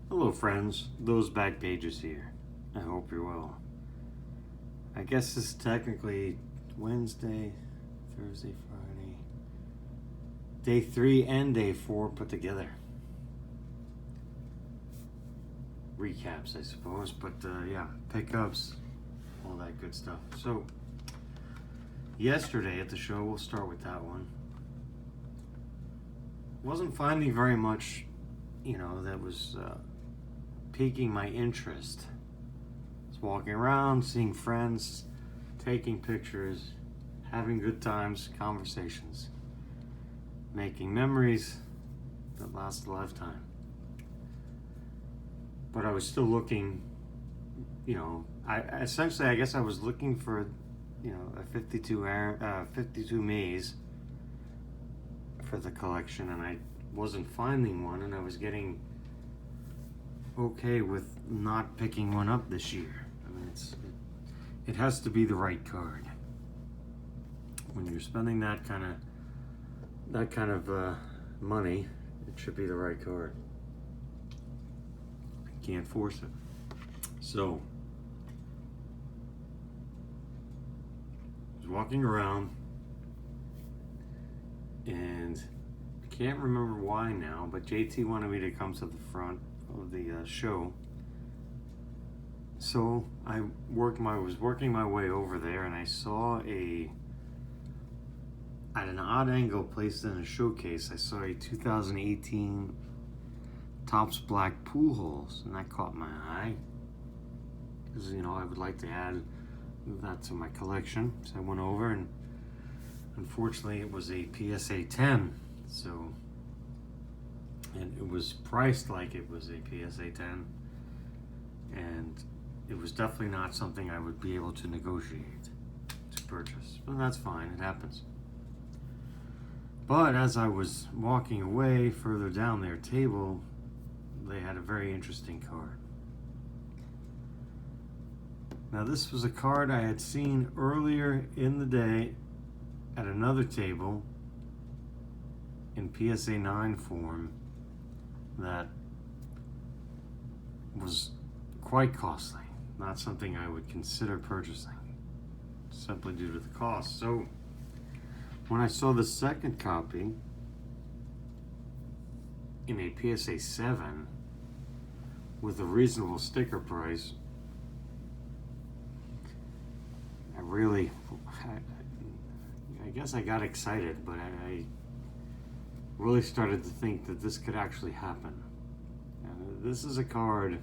Hello friends, those back pages here. I hope you're well. I guess this is technically Wednesday, Thursday, Friday, day 3 and day 4 put together. Recaps, I suppose, but yeah, pickups, all that good stuff. So, yesterday at the show, we'll start with that one. Wasn't finding very much, that was piquing my interest. I was walking around, seeing friends, taking pictures, having good times, conversations, making memories that last a lifetime. But I was still looking, I guess I was looking for, a 52 maze for the collection, and I wasn't finding one, and I was getting okay with not picking one up this year. I mean, it has to be the right card. When you're spending that kind of money, it should be the right card. I can't force it. So, I was walking around, and I can't remember why now, but JT wanted me to come to the front of the show. So I was working my way over there, and I saw at an odd angle placed in a showcase, I saw a 2018 Topps Black pool holes, and that caught my eye because I would like to add that to my collection. So I went over, and unfortunately it was a PSA 10, and it was priced like it was a PSA 10, and it was definitely not something I would be able to negotiate to purchase. But that's fine, it happens. But as I was walking away further down their table, they had a very interesting card. Now, this was a card I had seen earlier in the day at another table in PSA 9 form that was quite costly. Not something I would consider purchasing, simply due to the cost. So, when I saw the second copy in a PSA 7 with a reasonable sticker price, I guess I got excited, but I really started to think that this could actually happen. And this is a card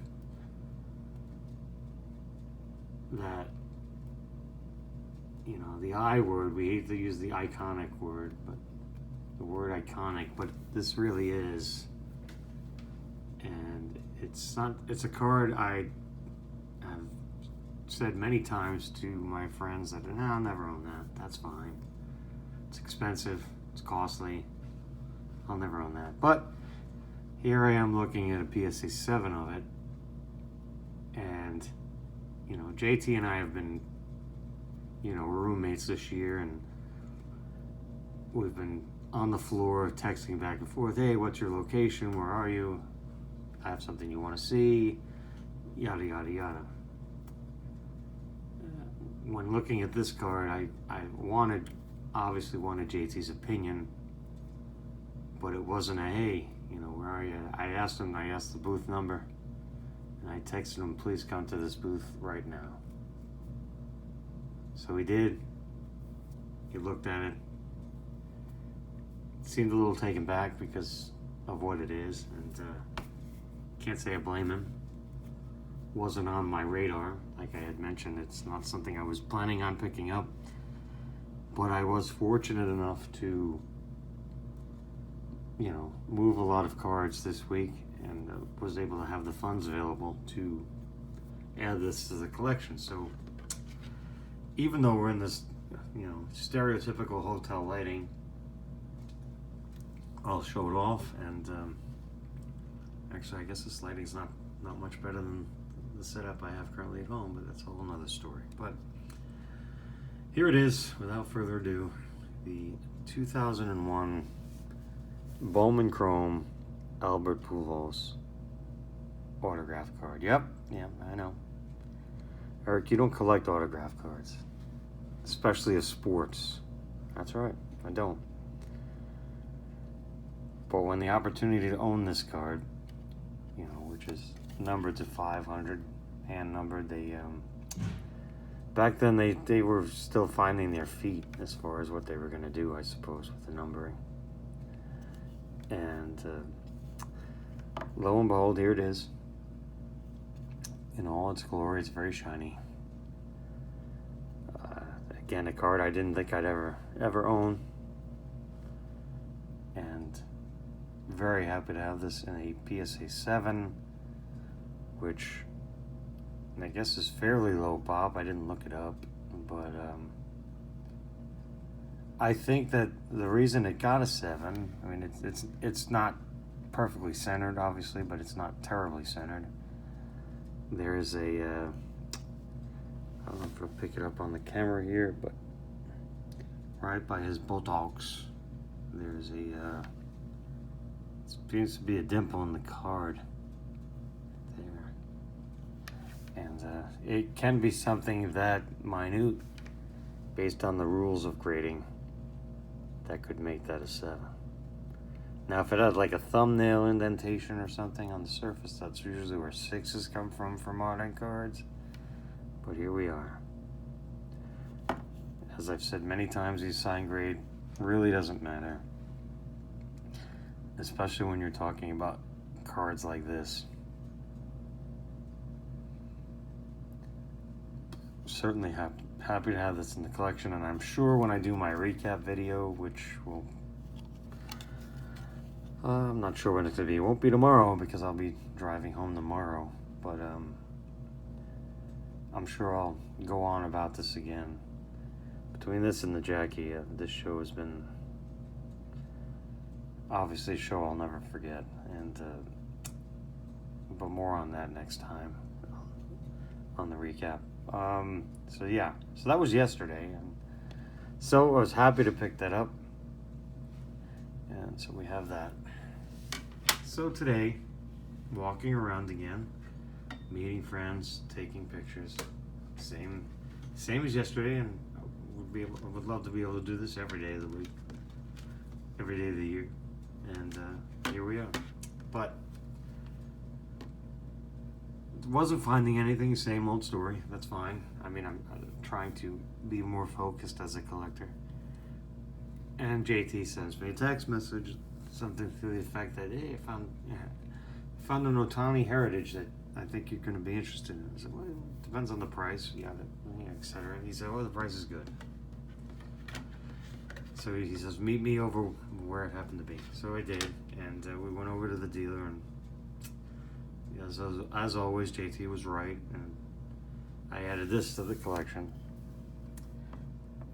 that, the I word, we hate to use the iconic word, but the word iconic, but this really is. And it's a card I have said many times to my friends that, no, I'll never own that. That's fine. It's expensive. It's costly. I'll never own that. But here I am looking at a PSA 7 of it. And, JT and I have been, roommates this year, and we've been on the floor texting back and forth. Hey, what's your location? Where are you? I have something you want to see. Yada, yada, yada. When looking at this card, I obviously wanted JT's opinion, but it wasn't a, hey, where are you? I asked the booth number, and I texted him, please come to this booth right now. So he did. He looked at it. Seemed a little taken back because of what it is, and can't say I blame him. Wasn't on my radar, like I had mentioned. It's not something I was planning on picking up, but I was fortunate enough to, move a lot of cards this week, and was able to have the funds available to add this to the collection. So even though we're in this, stereotypical hotel lighting, I'll show it off. And actually, I guess this lighting's not much better than the setup I have currently at home, but that's a whole nother story. But here it is, without further ado, the 2001 Bowman Chrome Albert Pujols autograph card. Yep, I know. Eric, you don't collect autograph cards, especially of sports. That's right, I don't. But when the opportunity to own this card, which is numbered to 500, hand numbered, back then they were still finding their feet as far as what they were going to do, I suppose, with the numbering. And lo and behold, here it is. In all its glory, it's very shiny. Again, a card I didn't think I'd ever own. And very happy to have this in a PSA 7, which I guess is fairly low pop. I didn't look it up, but I think that the reason it got a 7, I mean, it's not perfectly centered, obviously, but it's not terribly centered. There is a, I don't know if I'll pick it up on the camera here, but right by his buttocks, there's a, it seems to be a dimple in the card there. And it can be something that minute, based on the rules of grading, that could make that a 7. Now, if it had like a thumbnail indentation or something on the surface, that's usually where 6s come from for modern cards. But here we are. As I've said many times, the sign grade really doesn't matter, especially when you're talking about cards like this. Certainly happy to have this in the collection, and I'm sure when I do my recap video, which will, I'm not sure when it's going to be. It won't be tomorrow because I'll be driving home tomorrow, but I'm sure I'll go on about this again. Between this and the Jackie, this show has been obviously a show I'll never forget, and but more on that next time on the recap. So yeah, so that was yesterday, and so I was happy to pick that up, and so we have that. So today, walking around again, meeting friends, taking pictures, same as yesterday, and I would love to be able to do this every day of the week, every day of the year, and here we are. But wasn't finding anything, same old story. That's fine. I mean, I'm trying to be more focused as a collector. And JT sends me a text message, something to the effect that, hey, I found an Otani Heritage that I think you're going to be interested in. I said, well, it depends on the price, etc. And he said, well, the price is good. So he says, meet me over where it happened to be. So I did, and we went over to the dealer, and as always, JT was right, and I added this to the collection.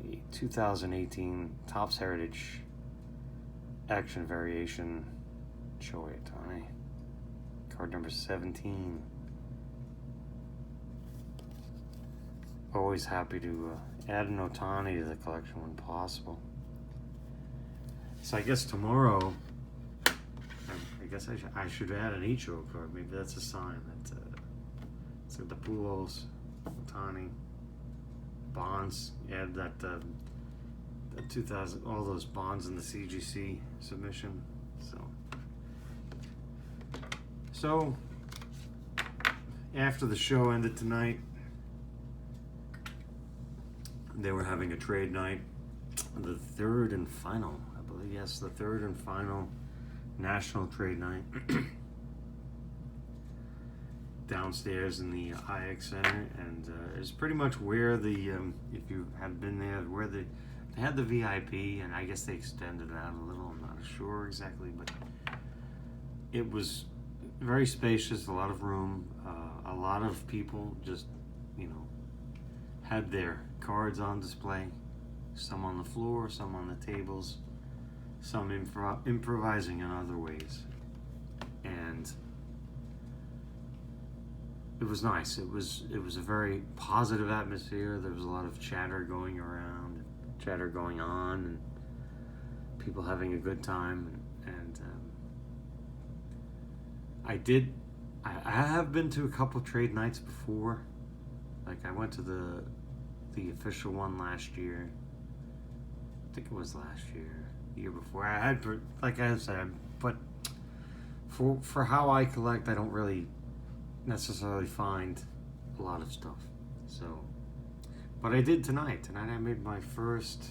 The 2018 Topps Heritage Action Variation Shohei Ohtani. Card number 17. Always happy to add an Ohtani to the collection when possible. So I guess tomorrow, I guess I should add an Ichiro card. Maybe that's a sign that it's like the Pujols, Ohtani, Bonds. Add that 2000, all those Bonds in the CGC submission. So after the show ended tonight, they were having a trade night, the third and final, I believe. Yes, the third and final national trade night downstairs in the IX Center, and it's pretty much where the if you had been there, where they had the VIP, and I guess they extended it out a little. I'm not sure exactly, but it was very spacious, a lot of room, a lot of people just had their cards on display, some on the floor, some on the tables, some improvising in other ways, and it was nice. It was a very positive atmosphere. There was a lot of chatter going around, chatter going on, and people having a good time. And I did I have been to a couple trade nights before. Like I went to the official one last year. I think it was last year, the year before. I had, like I said, but for how I collect, I don't really necessarily find a lot of stuff. So, but I did tonight. Tonight I made my first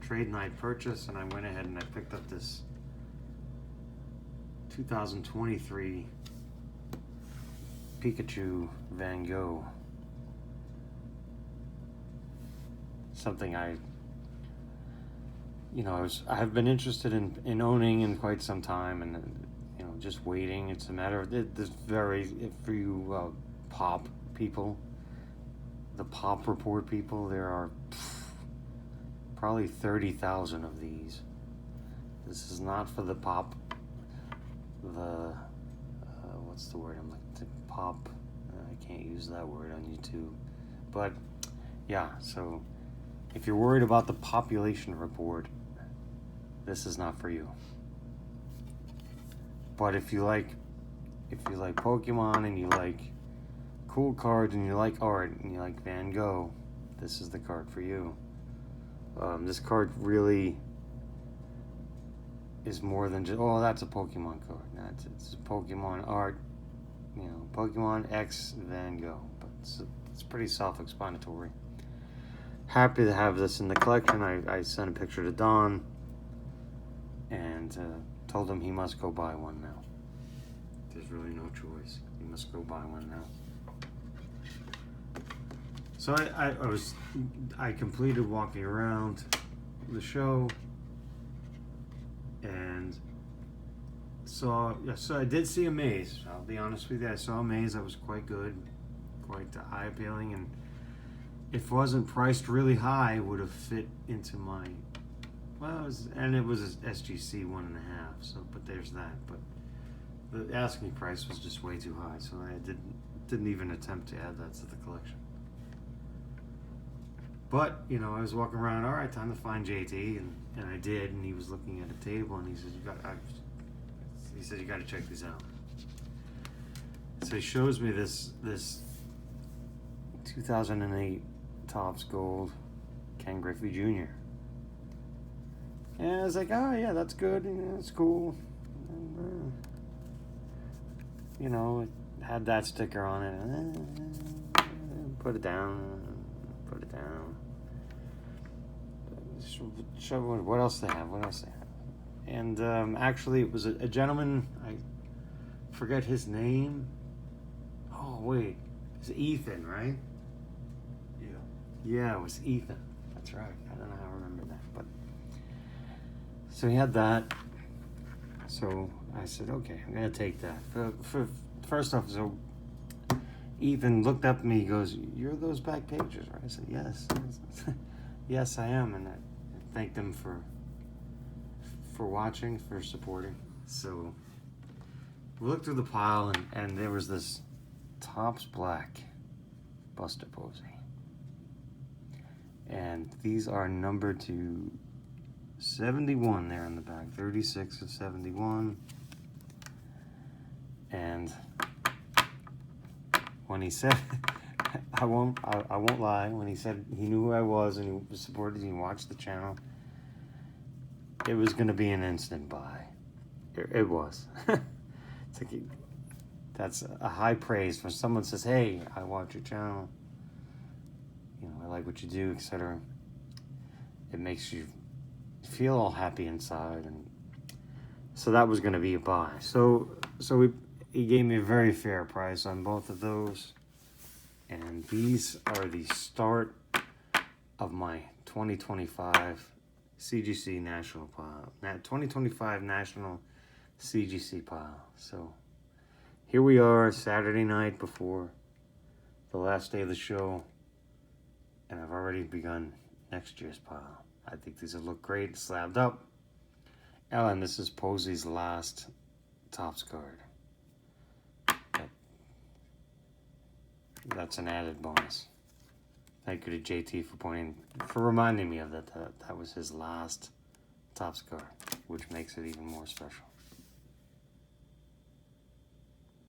trade night purchase, and I went ahead and I picked up this 2023 Pikachu Vango. Something I've been interested in owning in quite some time, and just waiting. It's a matter of this for you pop people, the pop report people. There are probably 30,000 of these. This is not for the pop. What's the word I'm looking to pop? I can't use that word on YouTube, but yeah. So if you're worried about the population report, this is not for you. But if you like Pokemon and you like cool cards and you like art and you like Van Gogh, this is the card for you. This card really is more than just, oh, that's a Pokemon card. It's Pokemon art, Pokemon X Van Gogh. But it's pretty self-explanatory. Happy to have this in the collection. I sent a picture to Don and told him he must go buy one now. There's really no choice. He must go buy one now. So I completed walking around the show and so I did see a maze. I'll be honest with you, I saw a maze that was quite good, quite eye appealing, and if it wasn't priced really high, it would have fit into my, it was SGC 1.5. So, but there's that. But the asking price was just way too high, so I didn't even attempt to add that to the collection. But I was walking around. All right, time to find JT, and I did. And he was looking at a table, and he said, "You got to check these out." So he shows me this 2008 Topps Gold Ken Griffin Jr. And I was like, "Oh yeah, that's good. That's cool." And, it had that sticker on it. Put it down. Show what else they have. And actually, it was a gentleman. I forget his name. Oh wait, it's Ethan, right? Yeah, it was Ethan. That's right. I don't know how I remember that, but so he had that. So I said, okay, I'm gonna take that. First off, so Ethan looked up at me. He goes, "You're those back pages, right?" I said, "Yes, yes, I am," and I thanked him for watching, for supporting. So we looked through the pile, and there was this Topps Black Buster Posey. And these are numbered to 71 there in the back, 36 of 71. And when he said, I won't lie, when he said he knew who I was and he was supported, he watched the channel, it was going to be an instant buy. It was. It's like, that's a high praise when someone says, "Hey, I watch your channel. I like what you do," etc. It makes you feel all happy inside, and so that was going to be a buy. So he gave me a very fair price on both of those, and these are the start of my 2025 CGC National pile. 2025 National CGC pile. So here we are, Saturday night before the last day of the show, and I've already begun next year's pile. I think these will look great, slabbed up. And this is Posey's last Topps card. That's an added bonus. Thank you to JT for reminding me of that. That was his last Topps card, which makes it even more special.